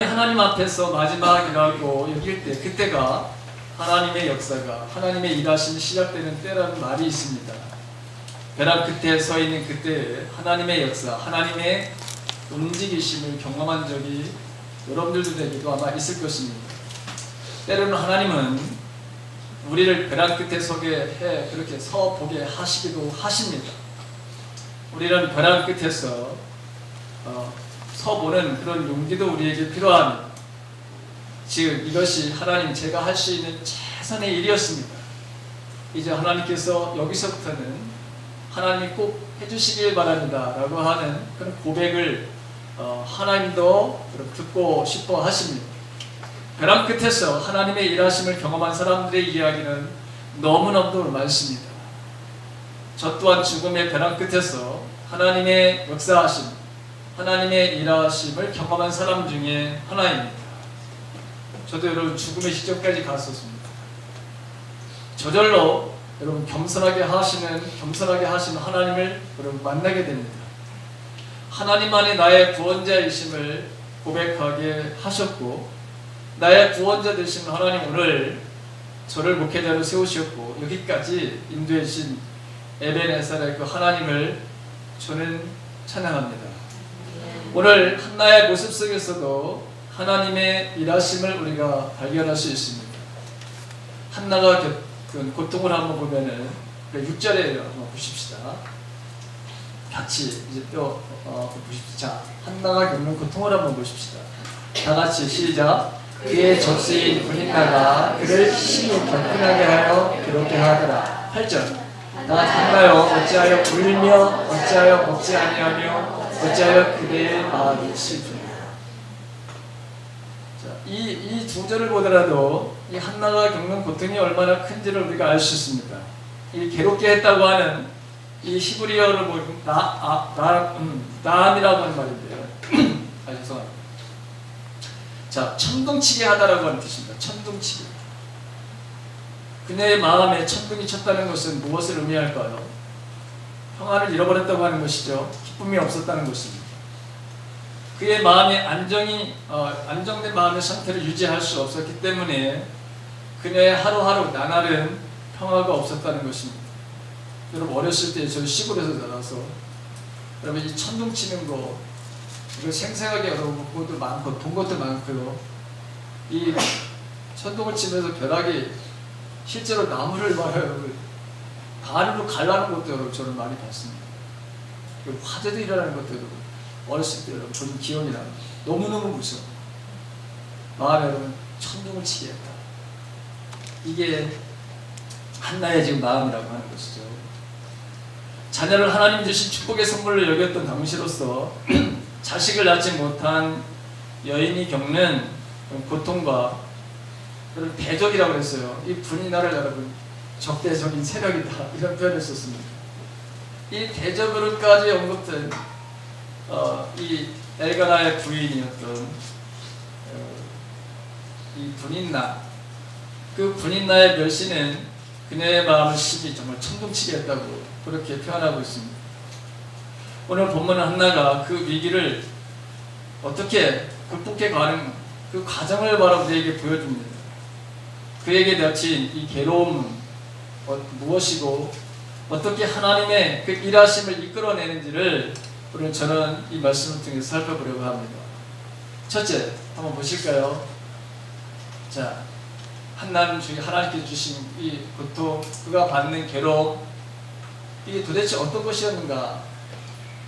하나님 앞에서 마지막이라고 여길 때 그때가 하나님의 역사가 하나님의 일하심이 시작되는 때라는 말이 있습니다. 벼랑 끝에 서 있는 그때에 하나님의 역사, 하나님의 움직이심을 경험한 적이 여러분들에게도 아마 있을 것입니다. 때로는 하나님은 우리를 벼랑 끝에 서게 해 그렇게 서 보게 하시기도 하십니다. 우리는 벼랑 끝에서 서보는 그런 용기도 우리에게 필요합니다. 지금 이것이 하나님 제가 할 수 있는 최선의 일이었습니다. 이제 하나님께서 여기서부터는 하나님이 꼭 해주시길 바랍니다 라고 하는 그런 고백을 하나님도 듣고 싶어 하십니다. 벼랑 끝에서 하나님의 일하심을 경험한 사람들의 이야기는 너무너무 많습니다. 저 또한 죽음의 벼랑 끝에서 하나님의 역사하심, 하나님의 일하심을 경험한 사람 중에 하나입니다. 저도 여러분 죽음의 시점까지 갔었습니다. 저절로 여러분 겸손하게 하시는 하나님을 여러분 만나게 됩니다. 하나님만이 나의 구원자이심을 고백하게 하셨고, 나의 구원자 되신 하나님 오늘 저를 목회자로 세우셨고 여기까지 인도해 주신 에벤에셀의 그 하나님을 저는 찬양합니다. 오늘 한나의 모습 속에서도 하나님의 일하심을 우리가 발견할 수 있습니다. 한나가 겪은 고통을 한번 보면은 6절에 한번 보십시다. 같이 이제 또 보십시다. 자, 한나가 겪는 고통을 한번 보십시다. 다 같이 시작. 그의 적수인 분인나가 그를 심히 격분하게 하여 그렇게 하더라. 8절. 나 한나여 어찌하여 울며 어찌하여 먹지 아니하며 어찌하여 그대의 마음이 슬프냐. 이 두 절을 보더라도 이 한나가 겪는 고통이 얼마나 큰지를 우리가 알 수 있습니다. 이 괴롭게 했다고 하는 이 히브리어를 보면 나암이라고 하는 말인데요. 죄송합니다. 자, 천둥치게 하다라고 하는 뜻입니다. 천둥치게. 그녀의 마음에 천둥이 쳤다는 것은 무엇을 의미할까요? 평안을 잃어버렸다고 하는 것이죠. 기쁨이 없었다는 것입니다. 그의 마음이 안정된 마음의 상태를 유지할 수 없었기 때문에 그녀의 하루하루 나날은 평화가 없었다는 것입니다. 여러분 어렸을 때 저희 시골에서 자라서 여러분 이 천둥 치는 거 이거 생생하게 여러분 본 것도 많고 본 것도 많고요. 이 천둥을 치면서 벼락이 실제로 나무를 말아요. 반으로 갈라는 것도 여러분 저는 많이 봤습니다. 화재도 일어나는 것도 여러분 어렸을 때 여러분 저는 기억이 납니다. 너무너무 무서워. 마음에 여러분 천둥을 치게 했다. 이게 한나의 지금 마음이라고 하는 것이죠. 자녀를 하나님 주신 축복의 선물로 여겼던 당시로서 자식을 낳지 못한 여인이 겪는 고통과 대적이라고 했어요. 이 분이나를 여러분 적대적인 세력이다 이런 표현을 썼습니다. 이 대적으로까지 언급된 이 엘가나의 부인이었던 이 분인나, 그 분인나의 멸시는 그녀의 마음을 심히 정말 천둥치게 했다고 그렇게 표현하고 있습니다. 오늘 본문은 한나가 그 위기를 어떻게 극복해 가는 그 과정을 바로 우리에게 보여줍니다. 그에게 닥친 이 괴로움은 무엇이고 어떻게 하나님의 그 일하심을 이끌어내는지를 오늘 저는 이 말씀을 통해서 살펴보려고 합니다. 첫째, 한번 보실까요? 자, 한나는 하나님께서 주신 이 고통, 그가 받는 괴로움, 이게 도대체 어떤 것이었는가?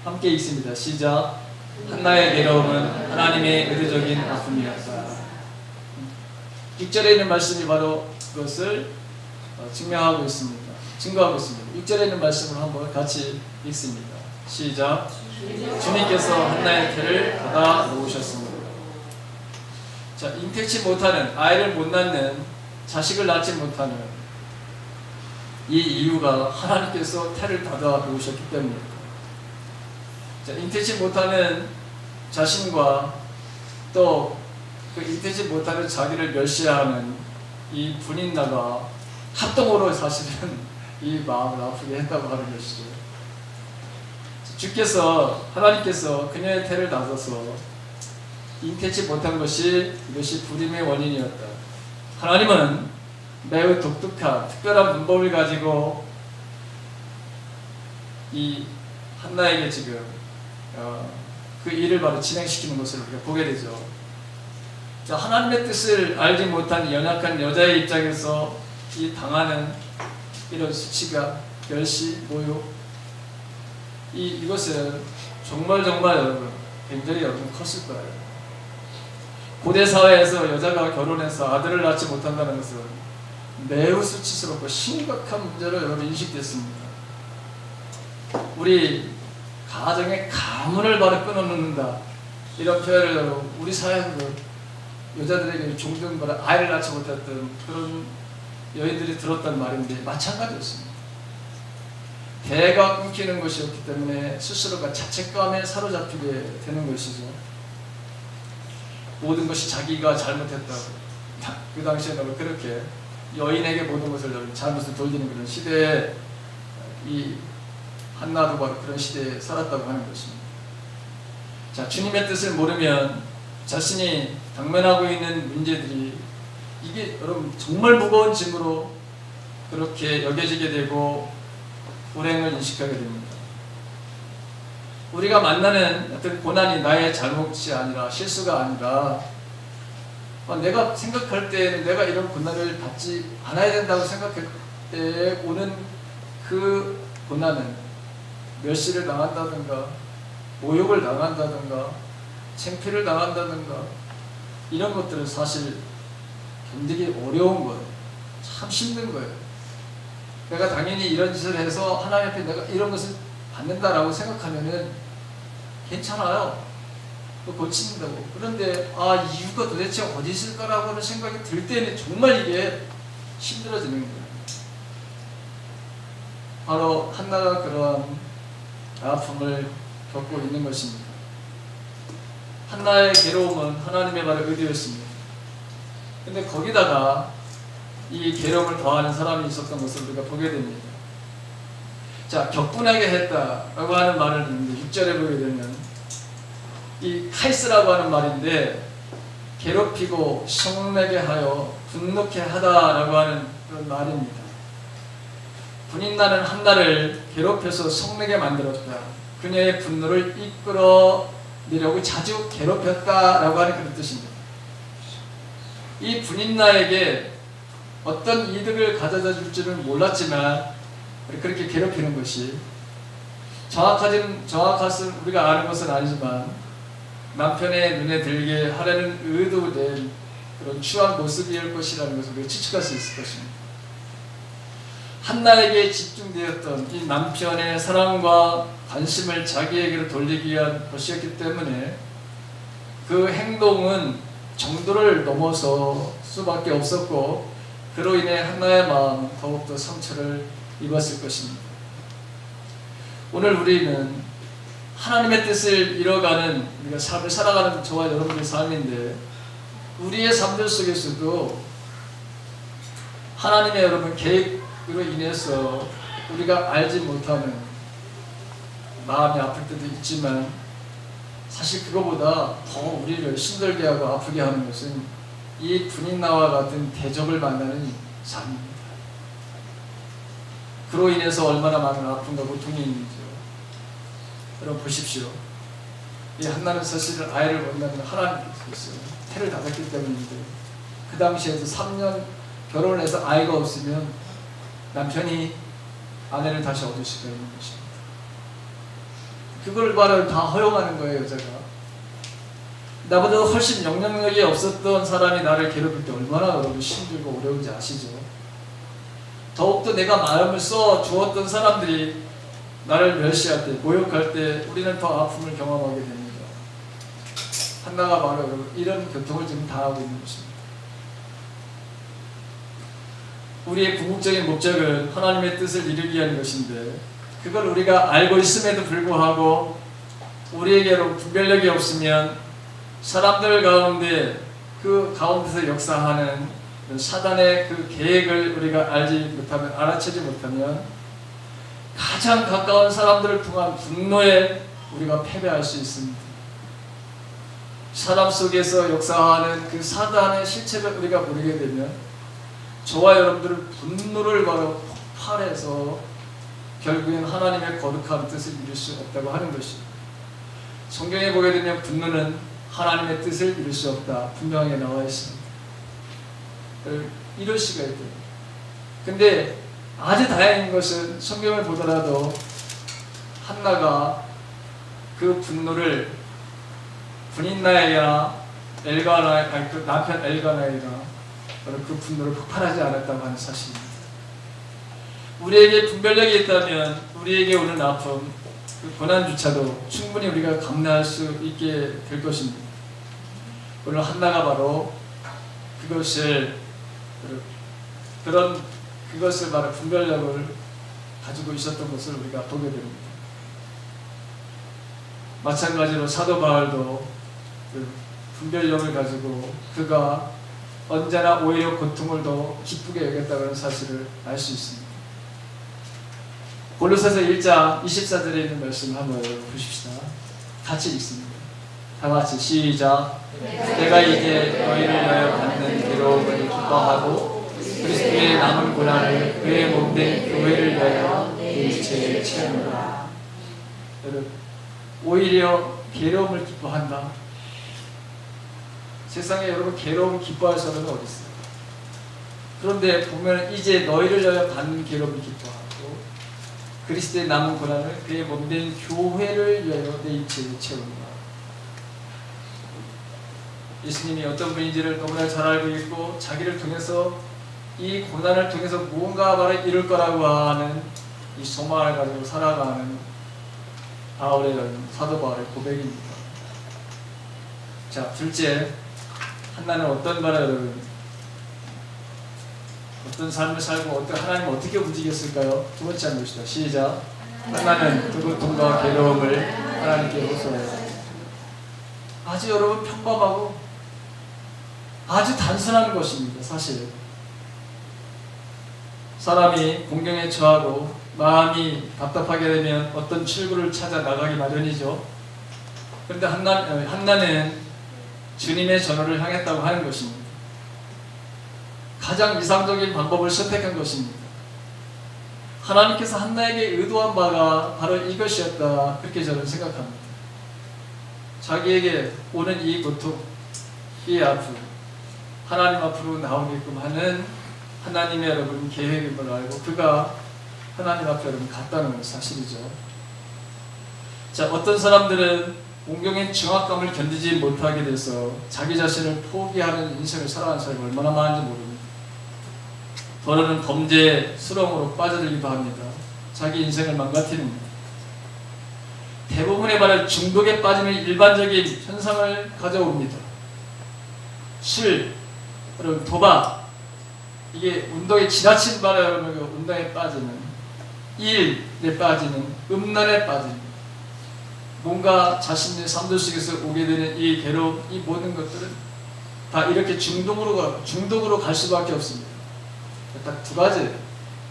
함께 읽습니다. 시작. 한나의 괴로움은 하나님의 의도적인 아픔이었다. 6절에 있는 말씀이 바로 그것을 증거하고 있습니다. 6절에 있는 말씀을 한번 같이 읽습니다. 시작. 주님께서 한나의 태를 닫아 놓으셨습니다. 자, 잉태치 못하는, 아이를 못 낳는, 자식을 낳지 못하는 이 이유가 하나님께서 태를 닫아 놓으셨기 때문입니다. 자, 잉태치 못하는 자신과 또 그 잉태치 못하는 자기를 멸시하는 이 분인나가 합동으로 사실은 이 마음을 아프게 했다고 하는 것이죠. 하나님께서 그녀의 태를 닫아서 인태치 못한 것이 이것이 불임의 원인이었다. 하나님은 매우 독특한 특별한 문법을 가지고 이 한나에게 지금 그 일을 바로 진행시키는 것을 우리가 보게 되죠. 자, 하나님의 뜻을 알지 못한 연약한 여자의 입장에서 이 당하는 이런 수치가, 멸시, 모욕, 이것은 정말 여러분 굉장히 여러분 컸을 거예요. 고대 사회에서 여자가 결혼해서 아들을 낳지 못한다는 것은 매우 수치스럽고 심각한 문제로 여러분 인식됐습니다. 우리 가정의 가문을 바로 끊어놓는다, 이런 표현을 우리 사회에서 여자들에게 종종 아이를 낳지 못했던 그런 여인들이 들었단 말인데 마찬가지였습니다. 대가 끊기는 것이었기 때문에 스스로가 자책감에 사로잡히게 되는 것이죠. 모든 것이 자기가 잘못했다고, 그 당시에는 그렇게 여인에게 모든 것을 잘못을 돌리는 그런 시대에 이 한나도 바로 그런 시대에 살았다고 하는 것입니다. 자, 주님의 뜻을 모르면 자신이 당면하고 있는 문제들이 이게 여러분 정말 무거운 짐으로 그렇게 여겨지게 되고 불행을 인식하게 됩니다. 우리가 만나는 어떤 고난이 나의 잘못이 아니라, 실수가 아니라, 내가 생각할 때에는 내가 이런 고난을 받지 않아야 된다고 생각할 때 오는 그 고난은 멸시를 당한다든가, 모욕을 당한다든가, 창피를 당한다든가, 이런 것들은 사실 견디기 어려운 거예요. 참 힘든 거예요. 내가 당연히 이런 짓을 해서 하나님 앞에 내가 이런 것을 받는다라고 생각하면은 괜찮아요. 고친다고. 그런데 이유가 도대체 어디 있을까라고 하는 생각이 들 때는 정말 이게 힘들어지는 거예요. 바로 한나가 그러한 아픔을 겪고 있는 것입니다. 한나의 괴로움은 하나님의 바로 의도였습니다. 근데 거기다가 이 괴로움을 더하는 사람이 있었던 것을 우리가 보게 됩니다. 자, 격분하게 했다라고 하는 말을 듣는데 6절에 보게 되면 이 카이스라고 하는 말인데, 괴롭히고 성내게 하여 분노케 하다라고 하는 그런 말입니다. 분인나는 한나를 괴롭혀서 성내게 만들었다. 그녀의 분노를 이끌어내려고 자주 괴롭혔다라고 하는 그런 뜻입니다. 이 분인나에게 어떤 이득을 가져다 줄지는 몰랐지만 그렇게 괴롭히는 것이 정확하신 우리가 아는 것은 아니지만 남편의 눈에 들게 하려는 의도된 그런 추한 모습일 것이라는 것을 우리가 추측할 수 있을 것입니다. 한나에게 집중되었던 이 남편의 사랑과 관심을 자기에게로 돌리기 위한 것이었기 때문에 그 행동은 정도를 넘어서 수밖에 없었고, 그로 인해 한나의 마음은 더욱더 상처를 입었을 것입니다. 오늘 우리는 하나님의 뜻을 이뤄가는, 우리가 삶을 살아가는 저와 여러분의 삶인데, 우리의 삶들 속에서도 하나님의 여러분 계획으로 인해서 우리가 알지 못하는 마음이 아플 때도 있지만, 사실 그거보다 더 우리를 힘들게 하고 아프게 하는 것은 이 분인나와 같은 대적을 만나는 삶입니다. 그로 인해서 얼마나 많은 아픔과 고통이 있는지요. 여러분 보십시오. 이 한나는 사실은 아이를 못 낳는 하나님께서 태를 닫았기 때문인데, 그 당시에도 3년 결혼을 해서 아이가 없으면 남편이 아내를 다시 얻을 수가 있는 것입니다. 그걸 바로 다 허용하는 거예요, 여자가. 나보다 훨씬 영향력이 없었던 사람이 나를 괴롭힐 때 얼마나 여러분 힘들고 어려운지 아시죠? 더욱더 내가 마음을 써 주었던 사람들이 나를 멸시할 때, 모욕할 때 우리는 더 아픔을 경험하게 됩니다. 한나가 바로 여러분 이런 고통을 지금 당하고 있는 것입니다. 우리의 궁극적인 목적은 하나님의 뜻을 이루기 위한 것인데, 그걸 우리가 알고 있음에도 불구하고 우리에게로 분별력이 없으면 사람들 가운데 그 가운데서 역사하는 사단의 그 계획을 우리가 알지 못하면, 알아채지 못하면 가장 가까운 사람들을 통한 분노에 우리가 패배할 수 있습니다. 사람 속에서 역사하는 그 사단의 실체를 우리가 모르게 되면 저와 여러분들은 분노를 바로 폭발해서 결국엔 하나님의 거룩한 뜻을 이룰 수 없다고 하는 것입니다. 성경에 보게 되면 분노는 하나님의 뜻을 이룰 수 없다 분명하게 나와 있습니다. 이럴 수가 있대요. 근데 아주 다행인 것은 성경을 보더라도 한나가 그 분노를 분인나에게나 그 남편 엘가나에게나 그 분노를 폭발하지 않았다고 하는 사실입니다. 우리에게 분별력이 있다면 우리에게 오는 아픔, 그 고난조차도 충분히 우리가 감내할 수 있게 될 것입니다. 오늘 한나가 바로 그것을 바로 분별력을 가지고 있었던 것을 우리가 보게 됩니다. 마찬가지로 사도 바울도 그 분별력을 가지고 그가 언제나 오히려 고통을 더 기쁘게 여겼다고 하는 사실을 알 수 있습니다. 골로새서 1장 24절에 있는 말씀을 한번 보십시다. 같이 읽습니다. 다 같이 시작. 내가 이제 너희를 위하여 받는 괴로움을 기뻐하고 그리스도의 남은 고난을 그의 몸된 교회를 위하여 내 일체에 채우노라. 여러분, 오히려 괴로움을 기뻐한다. 세상에 여러분 괴로움 기뻐할 사람은 어디 있어요? 그런데 보면 이제 너희를 위하여 받는 괴로움을 기뻐하고 그리스도의 남은 고난을 그의 몸된 교회를 위하여 내 일체에 채우노라. 예수님이 어떤 분인지를 너무나 잘 알고 있고 자기를 통해서 이 고난을 통해서 무언가 바로 이룰 거라고 하는 이 소망을 가지고 살아가는 사도 바울의 고백입니다. 자, 둘째, 한나는 어떤 삶을 살고 하나님은 어떻게 움직였을까요? 두 번째 한번 봅시다. 시작. 한나는 그 고통과 괴로움을 하나님께 호소해요. 아주 여러분 평범하고 아주 단순한 것입니다. 사실 사람이 공경에 처하고 마음이 답답하게 되면 어떤 출구를 찾아 나가기 마련이죠. 그런데 한나는 주님의 전호를 향했다고 하는 것입니다. 가장 이상적인 방법을 선택한 것입니다. 하나님께서 한나에게 의도한 바가 바로 이것이었다, 그렇게 저는 생각합니다. 자기에게 오는 이 고통, 이 아픔, 하나님 앞으로 나오게끔 하는 하나님의 여러분 계획인 걸 알고 그가 하나님 앞에 여러분 갔다는 사실이죠. 자, 어떤 사람들은 공경의 중압감을 견디지 못하게 돼서 자기 자신을 포기하는 인생을 살아가는 사람이 얼마나 많은지 모릅니다. 더러는 범죄, 수렁으로 빠져들기도 합니다. 자기 인생을 망가뜨립니다. 대부분의 말을 중독에 빠지는 일반적인 현상을 가져옵니다. 술, 여러분 도박, 이게 운동에 지나친 바로 여러분 운동에 빠지는, 일에 빠지는, 음란에 빠지는, 뭔가 자신의 삶들 속에서 오게 되는 이 괴로움, 이 모든 것들은 다 이렇게 중독으로 갈 수밖에 없습니다. 딱 두 가지.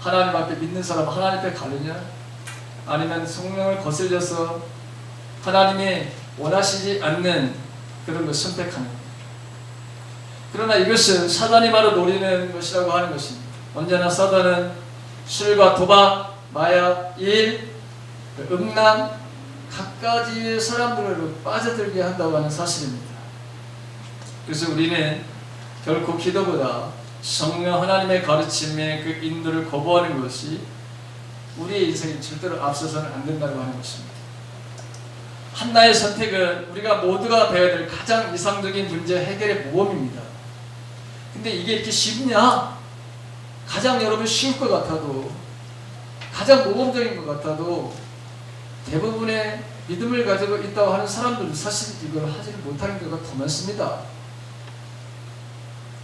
하나님 앞에 믿는 사람 하나님 앞에 가느냐, 아니면 성령을 거슬려서 하나님이 원하시지 않는 그런 것을 선택하는 것. 그러나 이것은 사단이 바로 노리는 것이라고 하는 것입니다. 언제나 사단은 술과 도박, 마약, 일, 음란, 각가지의 사람들을 빠져들게 한다고 하는 사실입니다. 그래서 우리는 결코 기도보다 성령 하나님의 가르침에 그 인도를 거부하는 것이 우리의 인생에 절대로 앞서서는 안 된다고 하는 것입니다. 한나의 선택은 우리가 모두가 배워야 될 가장 이상적인 문제 해결의 모범입니다. 근데 이게 이렇게 쉽냐? 가장 여러분 쉬울 것 같아도, 가장 모범적인 것 같아도 대부분의 믿음을 가지고 있다고 하는 사람들은 사실 이걸 하지를 못하는 경우가 더 많습니다.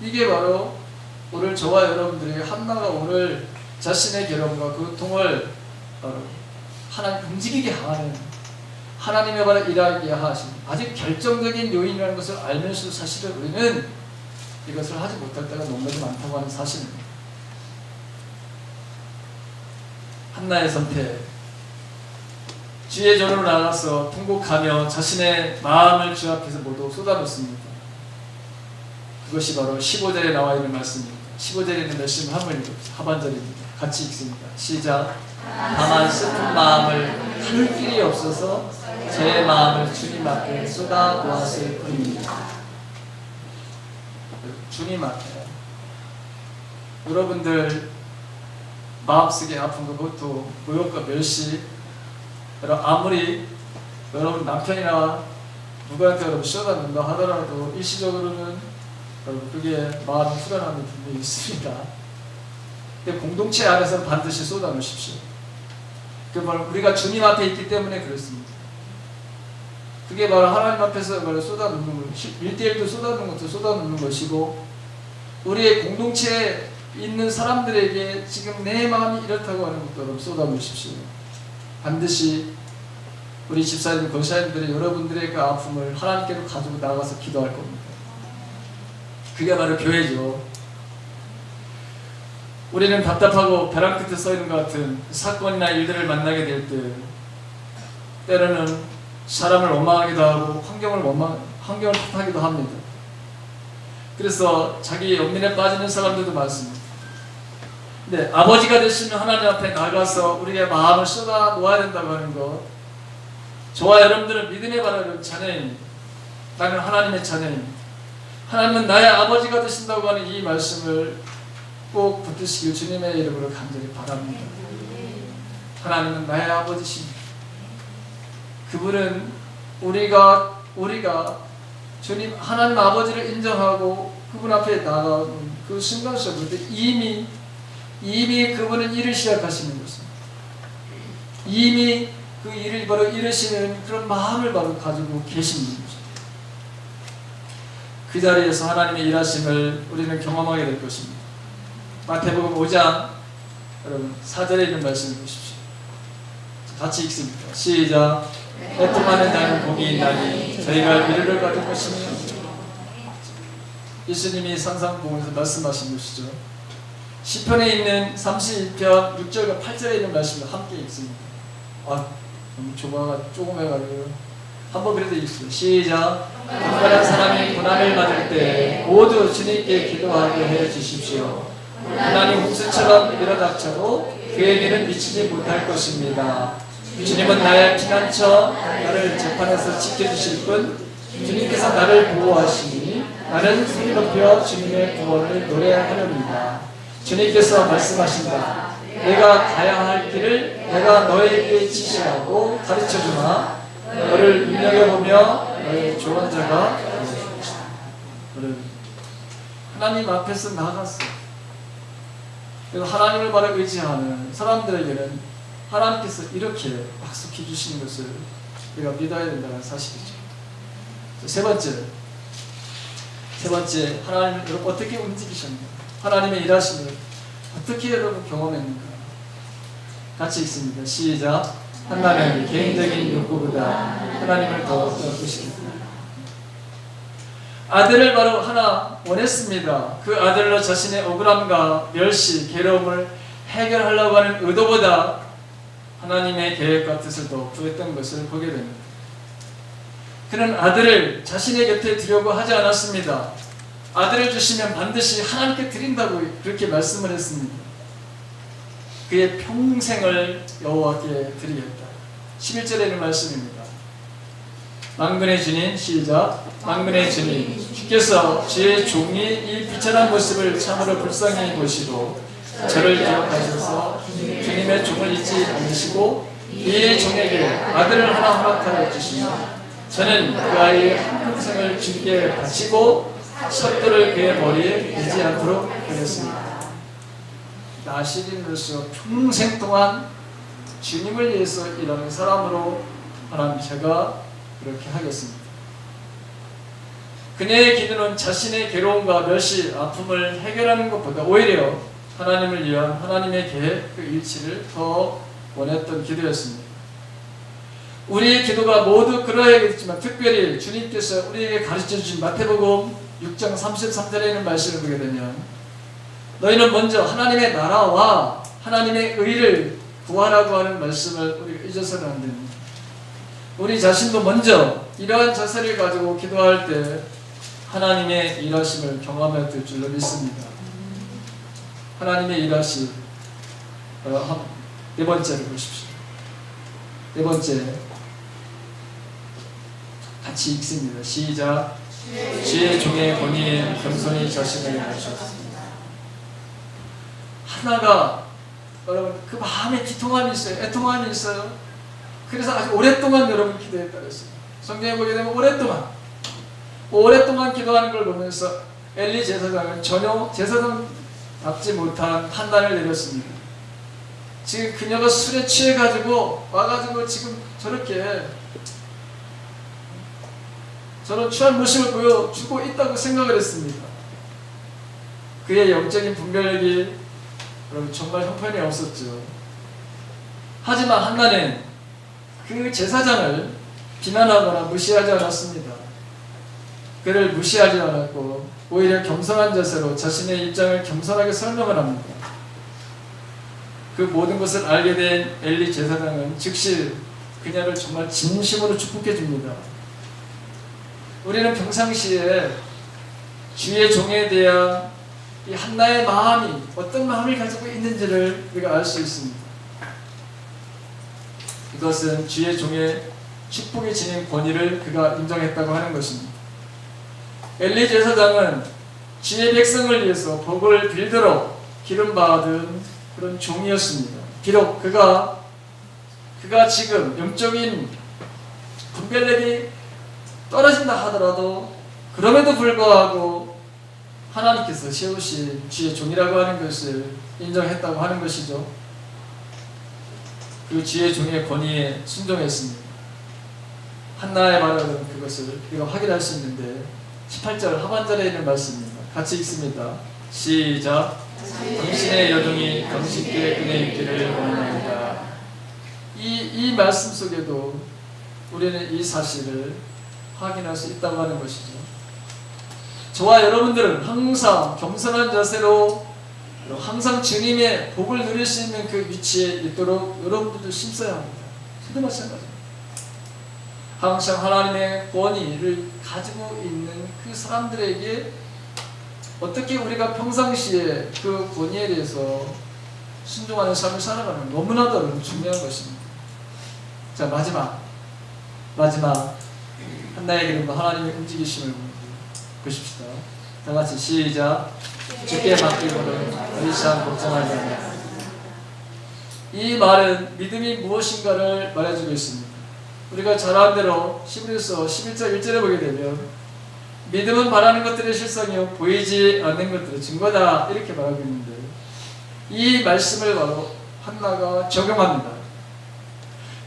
이게 바로 오늘 저와 여러분들에게 한나가 오늘 자신의 괴로움과 고통을 하나님 움직이게 하는, 하나님의 바로 일하게 하신 아주 결정적인 요인이라는 것을 알면서도 사실은 우리는 이것을 하지 못할 때가 너무나도 많다고 하는 사실입니다. 한나의 선택, 주의 전으로 나가서 통곡하며 자신의 마음을 주 앞에서 모두 쏟아붓습니다. 그것이 바로 15절에 나와 있는 말씀입니다. 15절에 있는 말씀을 한번 읽어보세요. 하반절입니다. 같이 읽습니다. 시작. 다만 슬픈 마음을 풀 길이 없어서 제 마음을 주님 앞에 쏟아놓았을 뿐입니다. 주님 앞에 여러분들 마음속에 아픈 것, 고통, 모욕과 멸시, 아무리 여러분 남편이나 누구한테 여러분 쏟아낸다 하더라도 일시적으로는 여러분 그게 마음의 후련함이 분명히 있습니다. 근데 공동체 안에서는 반드시 쏟아놓으십시오. 그게 바로 우리가 주님 앞에 있기 때문에 그렇습니다. 그게 바로 하나님 앞에서 바로 쏟아놓는 것, 1대1도 쏟아놓는 것도 쏟아놓는 것이고, 우리의 공동체에 있는 사람들에게 지금 내 마음이 이렇다고 하는 것도 쏟아놓으십시오. 반드시 우리 집사님, 권사님들이 여러분들의 그 아픔을 하나님께로 가지고 나가서 기도할 겁니다. 그게 바로 교회죠. 우리는 답답하고 벼랑 끝에 서 있는 것 같은 사건이나 일들을 만나게 될 때 때로는 사람을 원망하기도 하고 환경을 탓하기도 합니다. 그래서 자기 연민에 빠지는 사람들도 많습니다. 근데 아버지가 되시는 하나님 앞에 나가서 우리의 마음을 쏟아 놓아야 된다고 하는 것, 저와 여러분들은 믿음의 바라는 자녀입니다. 나는 하나님의 자녀입니다. 하나님은 나의 아버지가 되신다고 하는 이 말씀을 꼭 붙드시길 주님의 이름으로 간절히 바랍니다. 하나님은 나의 아버지십니다. 그분은 우리가 주님 하나님 아버지를 인정하고 그분 앞에 나가는 그 순간 속부터 이미 그분은 일을 시작하시는 것입니다. 이미 그 일을 바로 이루시는 그런 마음을 바로 가지고 계신 분이죠. 그 자리에서 하나님의 일하심을 우리는 경험하게 될 것입니다. 마태복음 5장 여러분 4절에 있는 말씀을 보십시오. 같이 읽습니다. 시작. 애통하는 자는 복이 있나니 저희가 위로를 받을 것이며, 예수님이 산상봉에서 말씀하신 것이죠. 시편에 있는 32편 6절과 8절에 있는 말씀을 함께 읽습니다. 너무 조금해가지고 한번 그래도 읽습니다. 시작. 분별한 사람이 고난을 받을 때 모두 주님께 기도하게 해 주십시오. 고난이 홍수처럼 밀어닥쳐도 그에게는 미치지 못할 것입니다. 주님은 나의 피난처, 나를 재판에서 지켜주실 분, 주님께서 나를 보호하시니 나는 소리 높여 주님의 구원을 노래하렵니다. 주님께서 말씀하신다. 내가 가야 할 길을 내가 너에게 지시하고 가르쳐주마. 너를 눈여겨보며 너의 조언자가 되리라. 하나님 앞에서 나갔어. 그래서 하나님을 바라 의지하는 사람들에게는 하나님께서 이렇게 약속해 주시는 것을 우리가 믿어야 된다는 사실이죠. 세 번째, 하나님을 여러분 어떻게 움직이셨는가? 하나님의 일하심을 어떻게 여러분 경험했는가? 같이 읽습니다. 시작. 한나는 개인적인 욕구보다 하나님을 더 높으십니다. 아들을 바로 하나 원했습니다. 그 아들로 자신의 억울함과 멸시, 괴로움을 해결하려고 하는 의도보다 하나님의 계획과 뜻을 더 구했던 것을 보게 됩니다. 그는 아들을 자신의 곁에 두려고 하지 않았습니다. 아들을 주시면 반드시 하나님께 드린다고 그렇게 말씀을 했습니다. 그의 평생을 여호와께 드리겠다. 11절에 있는 말씀입니다. 만군의 주님, 시작. 만군의 주님, 주께서 주의 종이 이 비천한 모습을 참으로 불쌍히 보시고 저를 기억하셔서 주님의 종을 잊지 않으시고 이 종에게 아들을 하나 허락하여 주시며 저는 그 아이의 한평생을 주님께 바치고 숫돌을 그의 머리에 대지 않도록 하겠습니다. 나시린으로서 평생 동안 주님을 위해서 일하는 사람으로 하나님 제가 그렇게 하겠습니다. 그녀의 기도는 자신의 괴로움과 멸시, 아픔을 해결하는 것보다 오히려 하나님을 위한 하나님의 계획, 그 일치를 더 원했던 기도였습니다. 우리의 기도가 모두 그러해야겠지만 특별히 주님께서 우리에게 가르쳐 주신 마태복음 6장 33절에 있는 말씀을 보게 되면 너희는 먼저 하나님의 나라와 하나님의 의를 구하라고 하는 말씀을 우리가 잊어서는 안 됩니다. 우리 자신도 먼저 이러한 자세를 가지고 기도할 때 하나님의 일하심을 경험해야 될 줄로 믿습니다. 하나님의 일하심. 네 번째를 보십시오. 네 번째, 같이 읽습니다. 시작. 주의 종의 권위에 겸손히 자신을 낮추었습니다. 하나가 여러분 그 마음에 기통함이 있어요. 애통함이 있어요. 그래서 아주 오랫동안 여러분 기도했다 그랬어요. 성경에 보게 되면 오랫동안 기도하는 걸 보면서 엘리 제사장은 전혀 제사장답지 못한 판단을 내렸습니다. 지금 그녀가 술에 취해가지고 와가지고 지금 저렇게 저런 취한 모습을 보여주고 있다고 생각을 했습니다. 그의 영적인 분별력이 여러분 정말 형편이 없었죠. 하지만 한나는 그 제사장을 비난하거나 무시하지 않았습니다. 그를 무시하지 않았고 오히려 겸손한 자세로 자신의 입장을 겸손하게 설명을 합니다. 그 모든 것을 알게 된 엘리 제사장은 즉시 그녀를 정말 진심으로 축복해 줍니다. 우리는 평상시에 주의 종에 대한 이 한나의 마음이 어떤 마음을 가지고 있는지를 우리가 알 수 있습니다. 이것은 주의 종의 축복에 지닌 권위를 그가 인정했다고 하는 것입니다. 엘리 제사장은 주의 백성을 위해서 복을 빌도록 기름받은 그런 종이었습니다. 비록 그가 지금 영적인 분별력이 떨어진다 하더라도 그럼에도 불구하고 하나님께서 세우신 주의 종이라고 하는 것을 인정했다고 하는 것이죠. 그 주의 종의 권위에 순종했습니다. 한나의 말하는 그것을 우리가 확인할 수 있는데 18절 하반절에 있는 말씀입니다. 같이 읽습니다. 시작. 당신의 여종이 당신께 은혜 있기를 원합니다. 이 말씀 속에도 우리는 이 사실을 확인할 수 있다고 하는 것이죠. 저와 여러분들은 항상 겸손한 자세로 항상 주님의 복을 누릴 수 있는 그 위치에 있도록 여러분들도 힘써야 합니다. 저도 마찬가지입니다. 항상 하나님의 권위를 가지고 있는 그 사람들에게 어떻게 우리가 평상시에 그 권위에 대해서 순종하는 삶을 살아가는 너무나도 중요한 것입니다. 자, 마지막 한나의 기름과 하나님의 움직이심을 보십시다. 다 같이 시작. 주께 맡기고는 더 이상 걱정하지 않는다. 이 말은 믿음이 무엇인가를 말해주고 있습니다. 우리가 잘 아는 대로 히브리서 11장 1절에 보게 되면 믿음은 바라는 것들의 실상이요 보이지 않는 것들의 증거다 이렇게 말하고 있는데 이 말씀을 바로 한나가 적용합니다.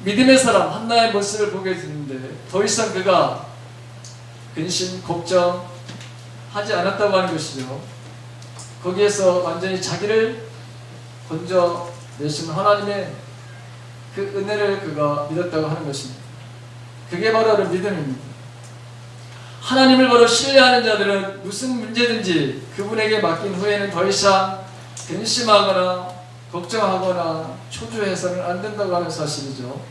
믿음의 사람 한나의 모습을 보게 되는데 더 이상 그가 근심, 걱정하지 않았다고 하는 것이죠. 거기에서 완전히 자기를 건져내신 하나님의 그 은혜를 그가 믿었다고 하는 것입니다. 그게 바로 믿음입니다. 하나님을 바로 신뢰하는 자들은 무슨 문제든지 그분에게 맡긴 후에는 더 이상 근심하거나 걱정하거나 초조해서는 안 된다고 하는 사실이죠.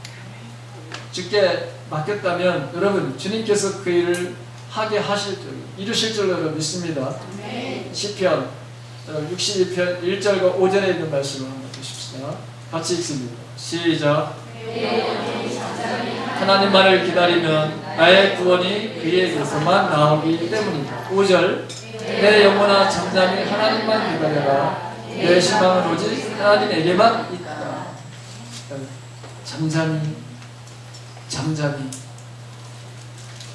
주께 맡겼다면 여러분 주님께서 그 일을 하게 하실 줄 이루실 줄로 믿습니다. 시편 62편 1절과 5절에 있는 말씀을 한번 보십시다. 같이 읽습니다. 시작. 하나님만을 기다리면 나의 구원이 그에게서만 나오기 때문이다. 5절. 내 영혼아 잠잠히 하나님만 기다려라. 내 희망은 오직 하나님에게만 있다. 잠잠히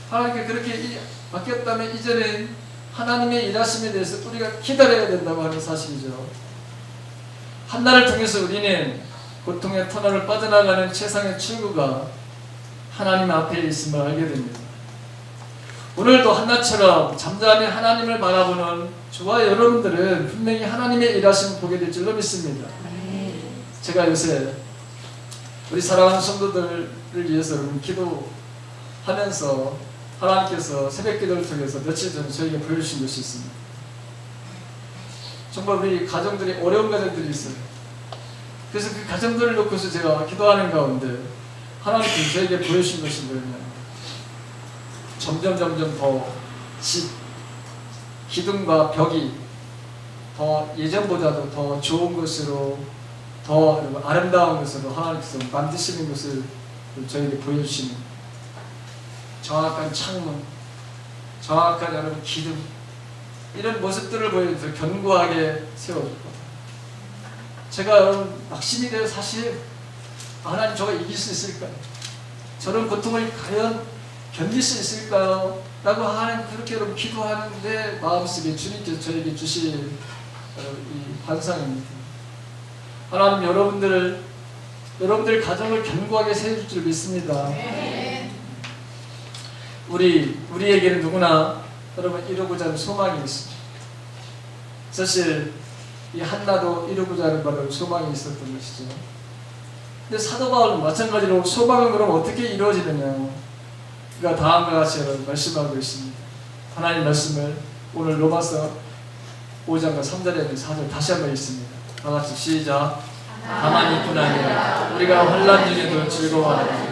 하나님께 그렇게 맡겼다면 이제는 하나님의 일하심에 대해서 우리가 기다려야 된다고 하는 사실이죠. 한나를 통해서 우리는 고통의 터널을 빠져나가는 최상의 출구가 하나님 앞에 있음을 알게 됩니다. 오늘도 한나처럼 잠잠히 하나님을 바라보는 저와 여러분들은 분명히 하나님의 일하심을 보게 될 줄로 믿습니다. 제가 요새 우리 사랑하는 성도들을 위해서 기도하면서 하나님께서 새벽기도를 통해서 며칠 전에 저에게 보여주신 것이 있습니다. 정말 우리 가정들이 어려운 가정들이 있어요. 그래서 그 가정들을 놓고서 제가 기도하는 가운데 하나님께서 저에게 보여주신 것이 뭐냐면 점점 더 기둥과 벽이 더 예전보다도 더 좋은 것으로 더 아름다운 것으로 하나님께서 만드시는 것을 저에게 보여주시는 정확한 창문, 정확한 여러분 기둥 이런 모습들을 보여줘서 견고하게 세워줬거든요. 제가 여러분 낙심이 되어 사실 하나님 저가 이길 수 있을까요? 저런 고통을 과연 견딜 수 있을까요? 라고 하나님 그렇게 여러분 기도하는데 마음속에 주님께서 저에게 주신 이 환상입니다. 하나님 여러분들 가정을 견고하게 세워줄 줄 믿습니다. 우리에게는 누구나 여러분 이루고자 하는 소망이 있습니다. 사실 이 한나도 이루고자 하는 바로 소망이 있었던 것이죠. 근데 사도 바울은 마찬가지로 소망은 그럼 어떻게 이루어지느냐? 그가 다음과 같이 여러분 말씀하고 있습니다. 하나님 말씀을 오늘 로마서 5장과 3절에 4절 다시 한번 읽습니다. 다 같이 시작. 다만 이뿐 아니라 우리가 환난 중에도 즐거워하라.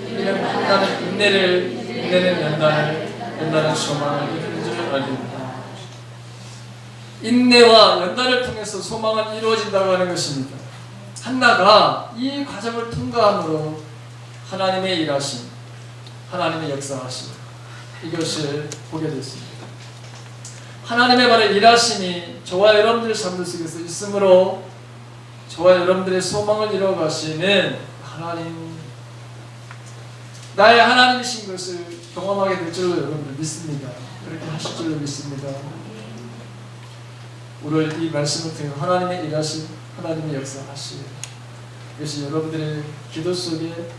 이는 환난은 인내를, 인내는 연단은 소망을 이루는 줄 알립니다. 인내와 연단을 통해서 소망은 이루어진다고 하는 것입니다. 한나가 이 과정을 통과함으로 하나님의 일하심, 하나님의 역사하심 이것을 보게 됐습니다. 하나님의 바로 일하심이 저와 여러분들 삶 속에서 있으므로 저와 여러분들의 소망을 이루어가시는 하나님, 나의 하나님이신 것을 경험하게 될 줄로 여러분들 믿습니다. 그렇게 하실 줄로 믿습니다. 오늘 이 말씀을 통해 하나님의 일하심, 하나님의 역사하심 이것이 여러분들의 기도 속에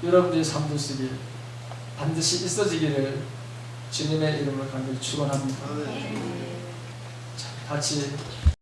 여러분들의 삶 속에 반드시 있어지기를 주님의 이름으로 간절히 축원합니다. 자, 같이